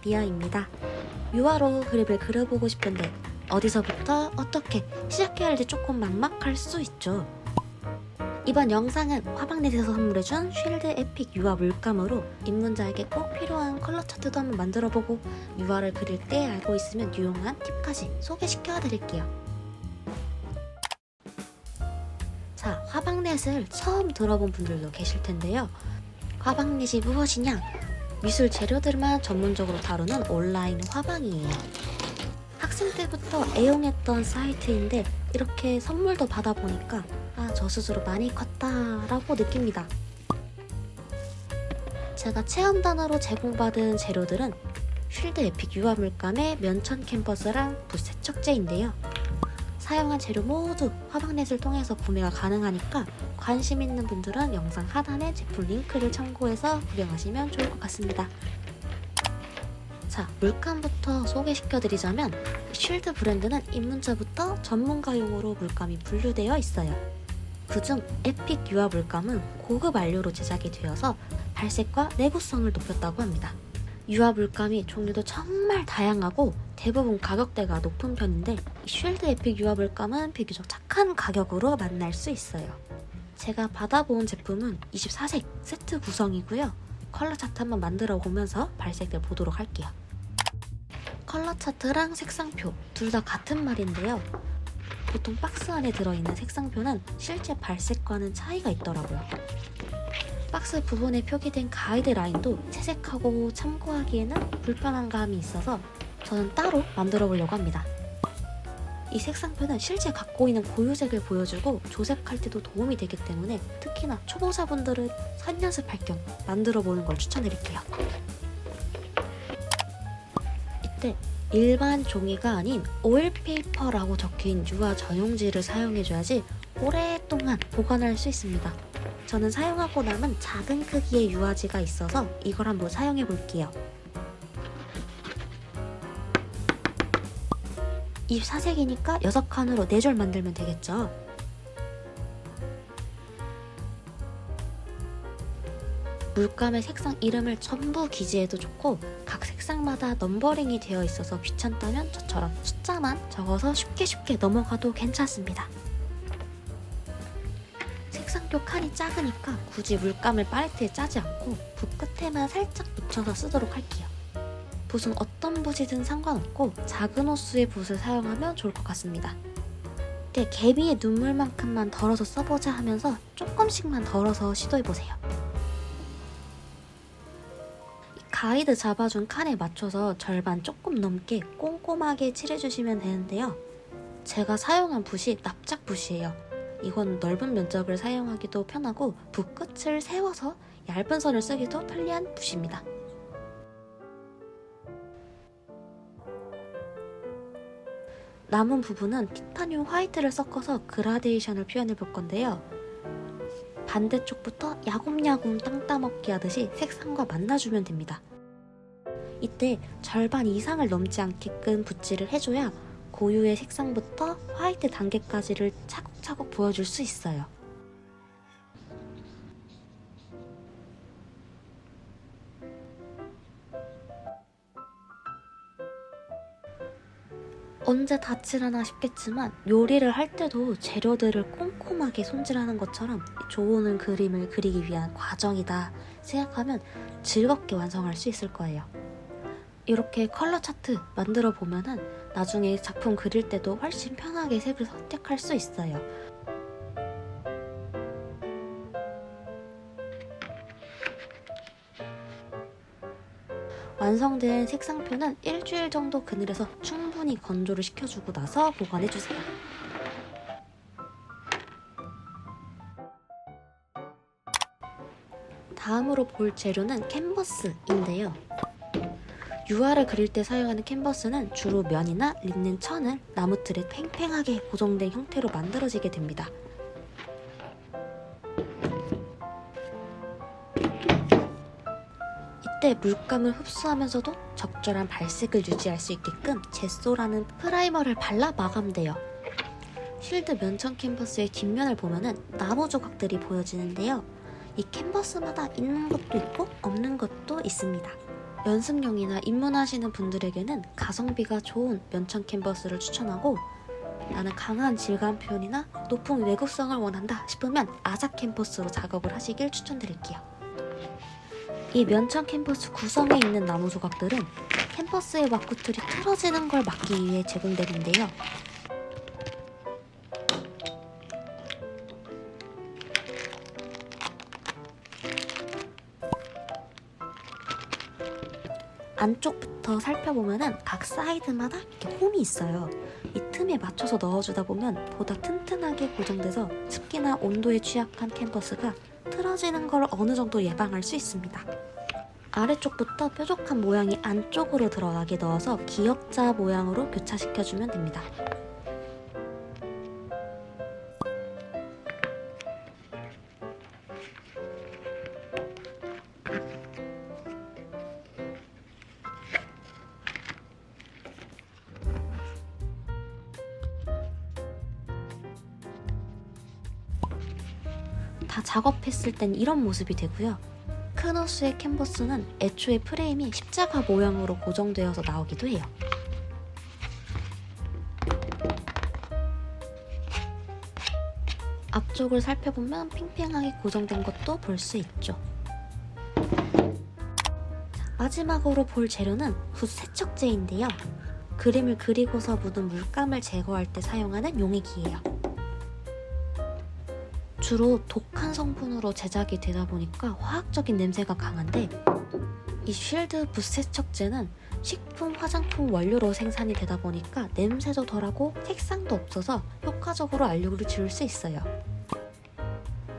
미아입니다. 유화로 그림을 그려보고 싶은데 어디서부터 어떻게 시작해야 할지 조금 막막할 수 있죠. 이번 영상은 화방넷에서 선물해준 쉴드 에픽 유화 물감으로 입문자에게 꼭 필요한 컬러 차트도 한번 만들어보고 유화를 그릴 때 알고 있으면 유용한 팁까지 소개시켜드릴게요. 자, 화방넷을 처음 들어본 분들도 계실 텐데요. 화방넷이 무엇이냐? 미술 재료들만 전문적으로 다루는 온라인 화방이에요. 학생 때부터 애용했던 사이트인데 이렇게 선물도 받아보니까 저 스스로 많이 컸다라고 느낍니다. 제가 체험단으로 제공받은 재료들은 쉴드 에픽 유화 물감의 면천 캔버스랑 붓 세척제인데요. 사용한 재료 모두 화방넷을 통해서 구매가 가능하니까 관심 있는 분들은 영상 하단에 제품 링크를 참고해서 구경하시면 좋을 것 같습니다. 자, 물감부터 소개시켜드리자면 쉴드 브랜드는 입문자부터 전문가용으로 물감이 분류되어 있어요. 그중 에픽 유화 물감은 고급 안료로 제작이 되어서 발색과 내구성을 높였다고 합니다. 유화 물감이 종류도 정말 다양하고 대부분 가격대가 높은 편인데 쉴드 에픽 유화 물감은 비교적 착한 가격으로 만날 수 있어요. 제가 받아본 제품은 24색 세트 구성이고요. 컬러 차트 한번 만들어 보면서 발색들 보도록 할게요. 컬러 차트랑 색상표 둘 다 같은 말인데요. 보통 박스 안에 들어있는 색상표는 실제 발색과는 차이가 있더라고요. 박스 부분에 표기된 가이드라인도 채색하고 참고하기에는 불편한 감이 있어서 저는 따로 만들어 보려고 합니다. 이 색상표는 실제 갖고 있는 고유색을 보여주고 조색할 때도 도움이 되기 때문에 특히나 초보자분들은 선연습할 겸 만들어 보는 걸 추천드릴게요. 이때 일반 종이가 아닌 오일페이퍼라고 적힌 유화 전용지를 사용해줘야지 오랫동안 보관할 수 있습니다. 저는 사용하고 남은 작은 크기의 유화지가 있어서 이걸 한번 사용해 볼게요. 24색이니까 6칸으로 4줄 만들면 되겠죠. 물감의 색상 이름을 전부 기재해도 좋고 각 색상마다 넘버링이 되어 있어서 귀찮다면 저처럼 숫자만 적어서 쉽게 넘어가도 괜찮습니다. 색상표 칸이 작으니까 굳이 물감을 팔레트에 짜지 않고 붓 끝에만 살짝 묻혀서 쓰도록 할게요. 붓은 어떤 붓이든 상관없고 작은 호수의 붓을 사용하면 좋을 것 같습니다. 이때 개비의 눈물만큼만 덜어서 써보자 하면서 조금씩만 덜어서 시도해보세요. 가이드 잡아준 칸에 맞춰서 절반 조금 넘게 꼼꼼하게 칠해주시면 되는데요. 제가 사용한 붓이 납작 붓이에요. 이건 넓은 면적을 사용하기도 편하고 붓 끝을 세워서 얇은 선을 쓰기도 편리한 붓입니다. 남은 부분은 티타늄 화이트를 섞어서 그라데이션을 표현해 볼 건데요. 반대쪽부터 야곱야곱 땅 따먹기 하듯이 색상과 만나주면 됩니다. 이때 절반 이상을 넘지 않게끔 붓질을 해줘야 고유의 색상부터 화이트 단계까지를 차곡차곡 보여줄 수 있어요. 언제 다 칠하나 싶겠지만 요리를 할 때도 재료들을 꼼꼼하게 손질하는 것처럼 좋은 그림을 그리기 위한 과정이다 생각하면 즐겁게 완성할 수 있을 거예요. 이렇게 컬러 차트 만들어 보면은 나중에 작품 그릴 때도 훨씬 편하게 색을 선택할 수 있어요. 완성된 색상표는 일주일 정도 그늘에서 충분히 건조를 시켜주고 나서 보관해주세요. 다음으로 볼 재료는 캔버스인데요. 유화를 그릴 때 사용하는 캔버스는 주로 면이나 린넨 천을 나무틀에 팽팽하게 고정된 형태로 만들어지게 됩니다. 이때 물감을 흡수하면서도 적절한 발색을 유지할 수 있게끔 제소라는 프라이머를 발라 마감돼요. 쉴드 면천 캔버스의 뒷면을 보면은 나무 조각들이 보여지는데요. 이 캔버스마다 있는 것도 있고 없는 것도 있습니다. 연습용이나 입문하시는 분들에게는 가성비가 좋은 면천 캔버스를 추천하고, 나는 강한 질감 표현이나 높은 외국성을 원한다 싶으면 아작 캔버스로 작업을 하시길 추천드릴게요. 이 면천 캔버스 구성에 있는 나무 조각들은 캔버스의 와꾸툴이 틀어지는 걸 막기 위해 제공되는데요. 안쪽부터 살펴보면 각 사이드마다 이렇게 홈이 있어요. 이 틈에 맞춰서 넣어주다 보면 보다 튼튼하게 고정돼서 습기나 온도에 취약한 캔버스가 틀어지는 걸 어느 정도 예방할 수 있습니다. 아래쪽부터 뾰족한 모양이 안쪽으로 들어가게 넣어서 기역자 모양으로 교차시켜주면 됩니다. 다 작업했을 땐 이런 모습이 되고요. 큰 호수의 캔버스는 애초에 프레임이 십자가 모양으로 고정되어서 나오기도 해요. 앞쪽을 살펴보면 팽팽하게 고정된 것도 볼 수 있죠. 마지막으로 볼 재료는 붓 세척제인데요. 그림을 그리고서 묻은 물감을 제거할 때 사용하는 용액이에요. 주로 독한 성분으로 제작이 되다 보니까 화학적인 냄새가 강한데, 이 쉴드 붓 세척제는 식품, 화장품 원료로 생산이 되다 보니까 냄새도 덜하고 색상도 없어서 효과적으로 알료를 지울 수 있어요.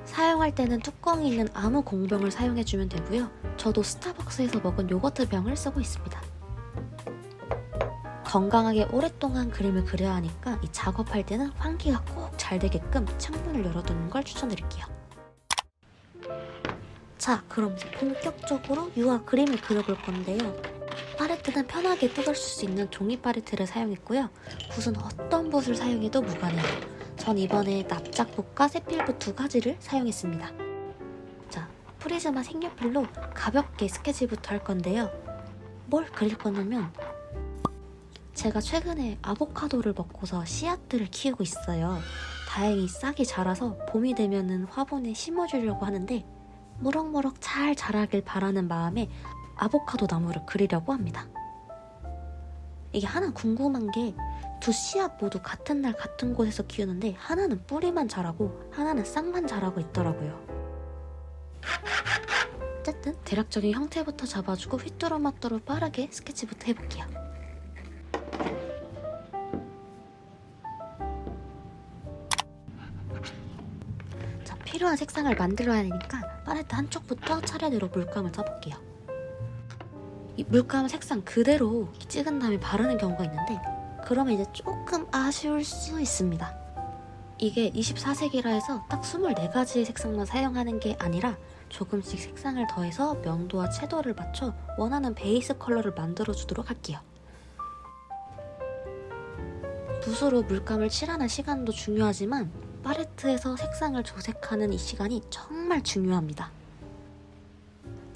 사용할 때는 뚜껑이 있는 아무 공병을 사용해주면 되고요. 저도 스타벅스에서 먹은 요거트 병을 쓰고 있습니다. 건강하게 오랫동안 그림을 그려야 하니까 이 작업할 때는 환기가 꼭 잘 되게끔 창문을 열어두는 걸 추천드릴게요. 자, 그럼 이제 본격적으로 유화 그림을 그려볼 건데요. 팔레트는 편하게 뜯을 수 있는 종이 팔레트를 사용했고요. 붓은 어떤 붓을 사용해도 무관해요. 전 이번에 납작붓과 세필붓 두 가지를 사용했습니다. 자, 프리즈마 색연필로 가볍게 스케치부터 할 건데요. 뭘 그릴 거냐면, 제가 최근에 아보카도를 먹고서 씨앗들을 키우고 있어요. 다행히 싹이 자라서 봄이 되면은 화분에 심어주려고 하는데, 무럭무럭 잘 자라길 바라는 마음에 아보카도 나무를 그리려고 합니다. 이게 하나 궁금한 게, 두 씨앗 모두 같은 날 같은 곳에서 키우는데 하나는 뿌리만 자라고 하나는 싹만 자라고 있더라고요. 어쨌든 대략적인 형태부터 잡아주고 휘뚜루마뚜루 빠르게 스케치부터 해볼게요. 자, 필요한 색상을 만들어야 하니까 팔레트 한쪽부터 차례대로 물감을 써볼게요. 이 물감 색상 그대로 찍은 다음에 바르는 경우가 있는데, 그러면 이제 조금 아쉬울 수 있습니다. 이게 24색이라 해서 딱 24가지의 색상만 사용하는 게 아니라 조금씩 색상을 더해서 명도와 채도를 맞춰 원하는 베이스 컬러를 만들어주도록 할게요. 붓으로 물감을 칠하는 시간도 중요하지만 팔레트에서 색상을 조색하는 이 시간이 정말 중요합니다.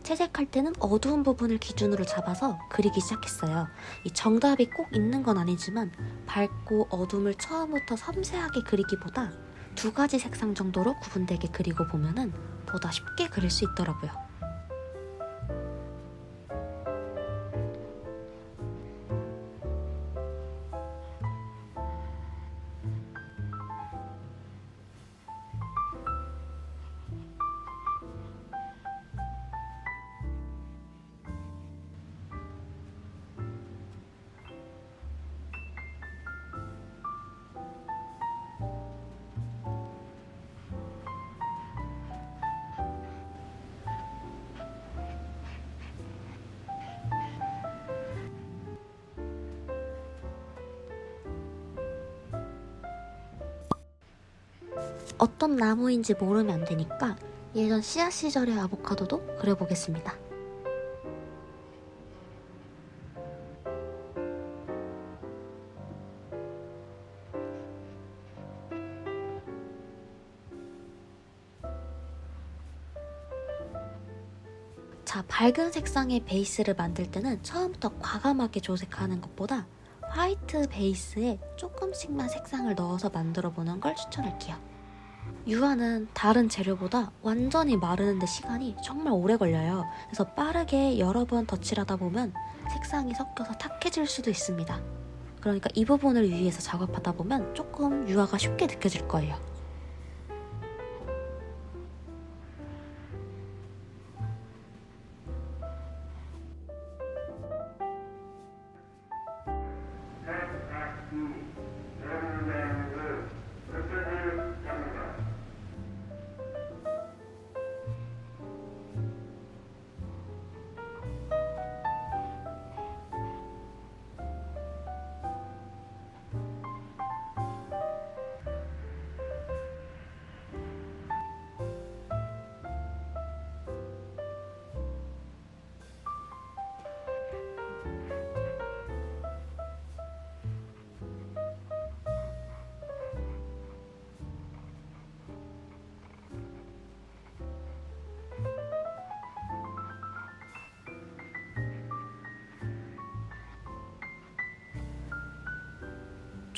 채색할 때는 어두운 부분을 기준으로 잡아서 그리기 시작했어요. 이 정답이 꼭 있는 건 아니지만 밝고 어둠을 처음부터 섬세하게 그리기보다 두 가지 색상 정도로 구분되게 그리고 보면은 보다 쉽게 그릴 수 있더라고요. 어떤 나무인지 모르면 안 되니까 예전 씨앗 시절의 아보카도도 그려보겠습니다. 자, 밝은 색상의 베이스를 만들 때는 처음부터 과감하게 조색하는 것보다 화이트 베이스에 조금씩만 색상을 넣어서 만들어 보는 걸 추천할게요. 유화는 다른 재료보다 완전히 마르는데 시간이 정말 오래 걸려요. 그래서 빠르게 여러 번 덧칠하다 보면 색상이 섞여서 탁해질 수도 있습니다. 그러니까 이 부분을 유의해서 작업하다 보면 조금 유화가 쉽게 느껴질 거예요.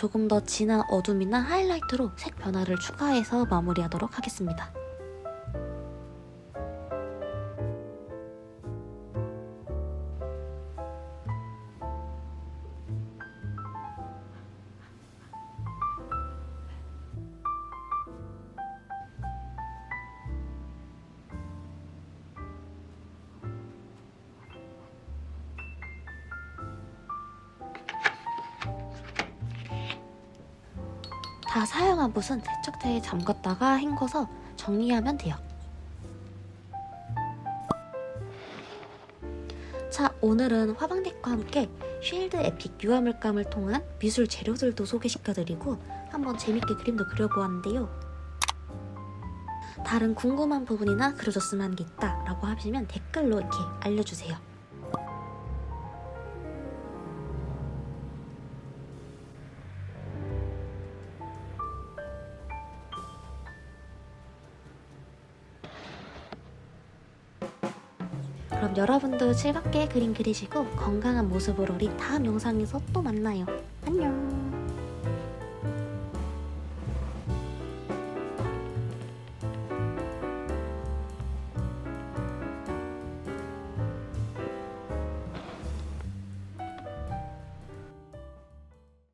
조금 더 진한 어둠이나 하이라이트로 색 변화를 추가해서 마무리하도록 하겠습니다. 다 사용한 붓은 세척대에 잠갔다가 헹궈서 정리하면 돼요. 자, 오늘은 화방색과 함께 쉴드 에픽 유화물감을 통한 미술 재료들도 소개시켜드리고 한번 재밌게 그림도 그려보았는데요. 다른 궁금한 부분이나 그려줬으면 하는 게 있다 라고 하시면 댓글로 이렇게 알려주세요. 그럼 여러분도 즐겁게 그림 그리시고 건강한 모습으로 우리 다음 영상에서 또 만나요. 안녕.